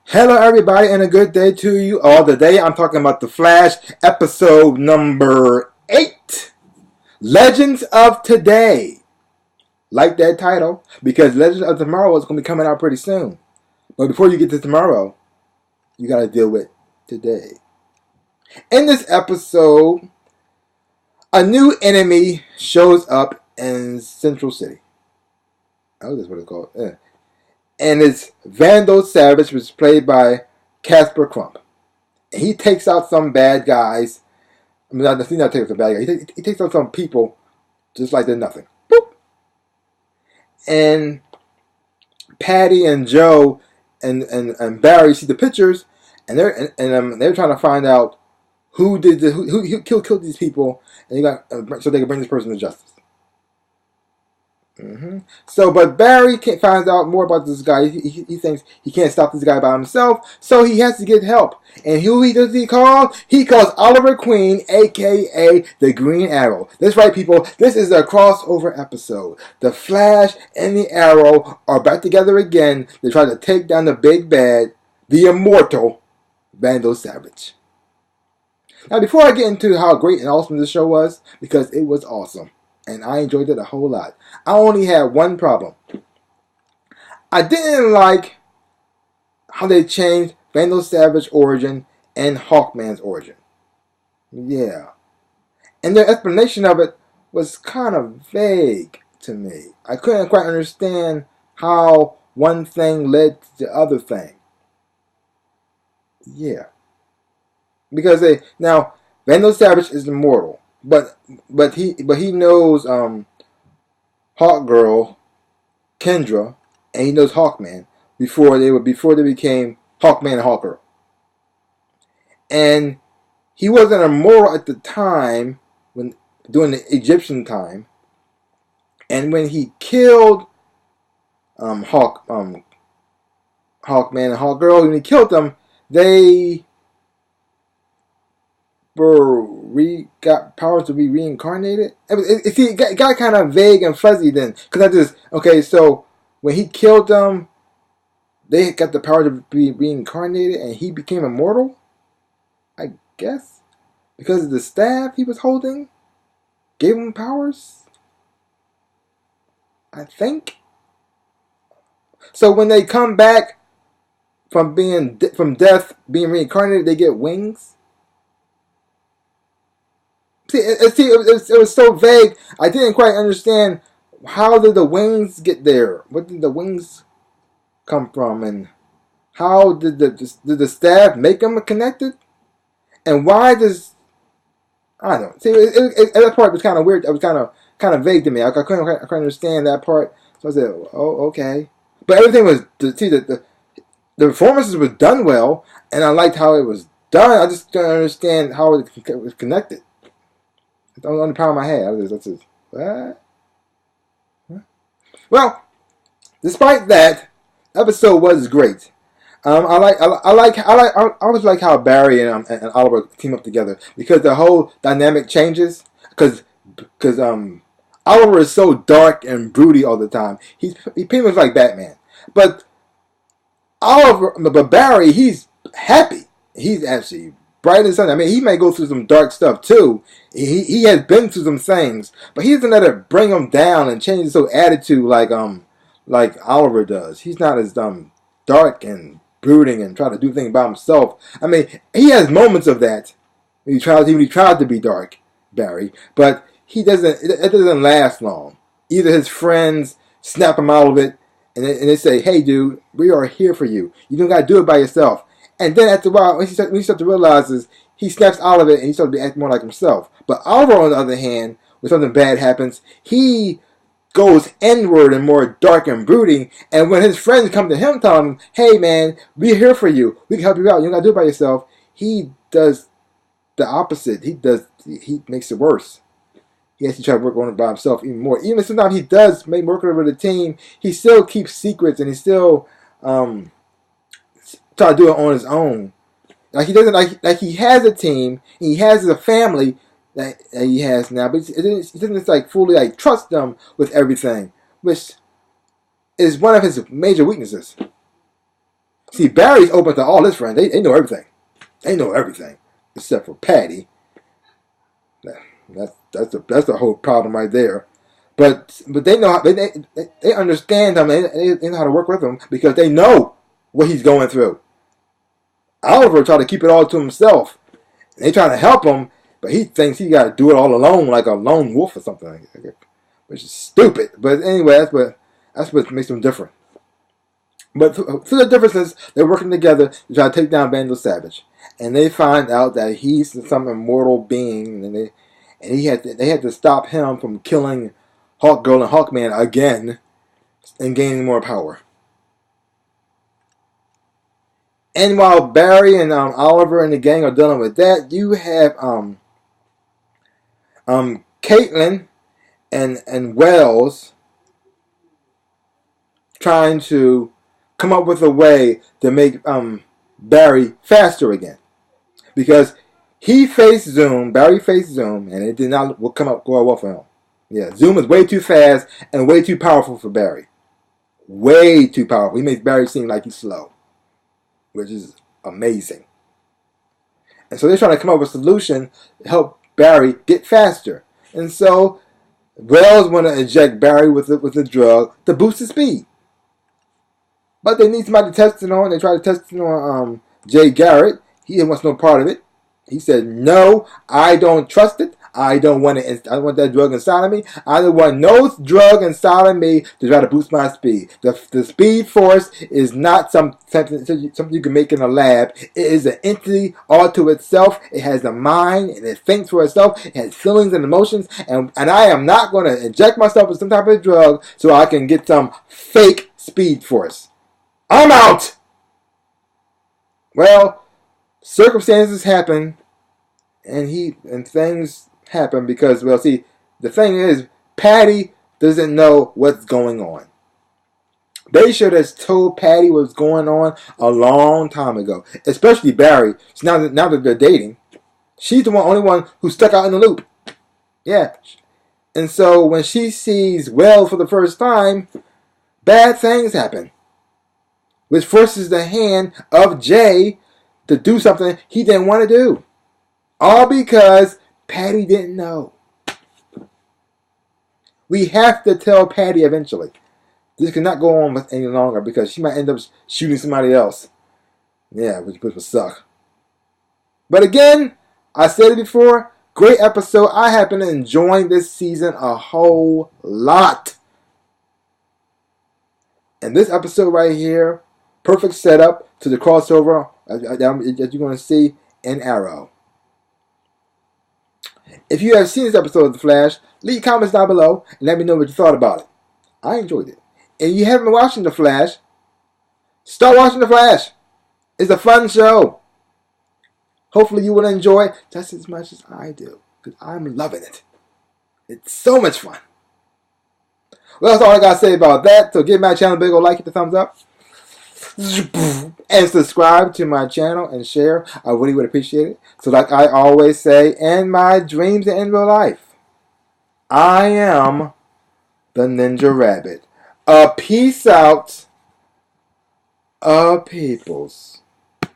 Hello, everybody, and a good day to you all. Today, I'm talking about The Flash, episode number 8, Legends of Today. Like that title, because Legends of Tomorrow is going to be coming out pretty soon. But before you get to tomorrow, you got to deal with today. In this episode, a new enemy shows up in Central City. Oh, that's what it's called. Yeah. And it's Vandal Savage, which is played by Casper Crump. And he takes out some bad guys. I mean, he's not taking out some bad guys. He takes out some people just like they're nothing. Boop. And Patty and Joe and Barry see the pictures, and they're trying to find out who killed these people, and so they can bring this person to justice. But Barry finds out more about this guy. He thinks he can't stop this guy by himself, so he has to get help. And who does he call? He calls Oliver Queen, a.k.a. the Green Arrow. That's right, people. This is a crossover episode. The Flash and the Arrow are back together again to try to take down the big bad, the immortal Vandal Savage. Now, before I get into how great and awesome this show was, because it was awesome, and I enjoyed it a whole lot, I only had one problem. I didn't like how they changed Vandal Savage's origin and Hawkman's origin. Yeah. And their explanation of it was kind of vague to me. I couldn't quite understand how one thing led to the other thing. Yeah. Because now Vandal Savage is immortal, but he knows Hawkgirl, Kendra, and he knows Hawkman before they became Hawkman and Hawkgirl. And he wasn't immortal at the time when during the Egyptian time. And when he killed Hawkman and Hawkgirl, when he killed them, they got powers to be reincarnated. It got kind of vague and fuzzy then, because so when he killed them, they got the power to be reincarnated, and he became immortal. I guess because of the staff he was holding gave him powers. I think. So when they come back from death, being reincarnated, they get wings. It was so vague. I didn't quite understand how did the wings get there. What did the wings come from, and how did the staff make them connected? And why does I don't know. See, that part was kind of weird. It was kind of vague to me. I couldn't understand that part. So I said, "Oh, okay." But everything was the performances were done well, and I liked how it was done. I just don't understand how it was connected. The only problem I had was what? Well, despite that, the episode was great. I always like how Barry and Oliver team up together, because the whole dynamic changes. Because Oliver is so dark and broody all the time. He pretty much like Batman, but Barry, he's happy. He's actually bright and sunny. I mean, he may go through some dark stuff too. He has been through some things, but he doesn't let it bring him down and change his whole attitude like Oliver does. He's not as dark and brooding and try to do things by himself. I mean, he has moments of that. He tried to be dark, Barry, but he doesn't. It doesn't last long. Either his friends snap him out of it, and they say, "Hey, dude, we are here for you. You don't got to do it by yourself." And then after a while, when he starts to realize, he snaps out of it and he starts to act more like himself. But Oliver, on the other hand, when something bad happens, he goes inward and more dark and brooding. And when his friends come to him, tell him, "Hey, man, we're here for you. We can help you out. You don't got to do it by yourself." He does the opposite. He makes it worse. He has to try to work on it by himself even more. Even sometimes he does make work with a team, he still keeps secrets and he still try to do it on his own. Like he doesn't like he has a team, he has a family that he has now, but he doesn't like fully trust them with everything, which is one of his major weaknesses. See, Barry's open to all his friends. They know everything. They know everything except for Patty. That's the whole problem right there. But they know they understand him. They know how to work with him because they know what he's going through. Oliver tried to keep it all to himself. They trying to help him, but he thinks he got to do it all alone, like a lone wolf or something, which is stupid. But anyway, that's what makes them different. But through the differences, they're working together to try to take down Vandal Savage, and they find out that he's some immortal being, and they had to stop him from killing Hawkgirl and Hawkman again and gaining more power. And while Barry and Oliver and the gang are dealing with that, you have Caitlin and Wells trying to come up with a way to make Barry faster again, because he faced Zoom, Barry faced Zoom, and it did not go well for him. Yeah, Zoom is way too fast and way too powerful for Barry. Way too powerful. He makes Barry seem like he's slow, which is amazing. And so they're trying to come up with a solution to help Barry get faster. And so Wells want to inject Barry with a drug to boost his speed. But they need somebody to test it on. They try to test it on Jay Garrett. He wants no part of it. He said, "No, I don't trust it. I don't want it. I want that drug inside of me. I don't want no drug inside of me to try to boost my speed. The Speed Force is not something you can make in a lab. It is an entity all to itself. It has a mind and it thinks for itself. It has feelings and emotions. And I am not going to inject myself with some type of drug so I can get some fake Speed Force. I'm out." Well, circumstances happen, and things happen because, well, see, the thing is, Patty doesn't know what's going on. They should have told Patty what's going on a long time ago, especially Barry. So now that they're dating, she's the only one who's stuck out in the loop. Yeah, and so when she sees Wells for the first time, bad things happen, which forces the hand of Jay to do something he didn't want to do. All because Patty didn't know. We have to tell Patty eventually. This cannot go on any longer because she might end up shooting somebody else. Yeah, which would suck. But again, I said it before, great episode. I have been enjoying this season a whole lot. And this episode right here, perfect setup to the crossover that you're going to see in Arrow. If you have seen this episode of The Flash, leave comments down below and let me know what you thought about it. I enjoyed it. And if you haven't been watching The Flash, start watching The Flash. It's a fun show. Hopefully you will enjoy it just as much as I do, because I'm loving it. It's so much fun. Well, that's all I got to say about that. So give my channel a big old like, hit the thumbs up, and subscribe to my channel and share. I really would appreciate it. So like I always say, in my dreams and in real life, I am the Ninja Rabbit. Peace out, peoples.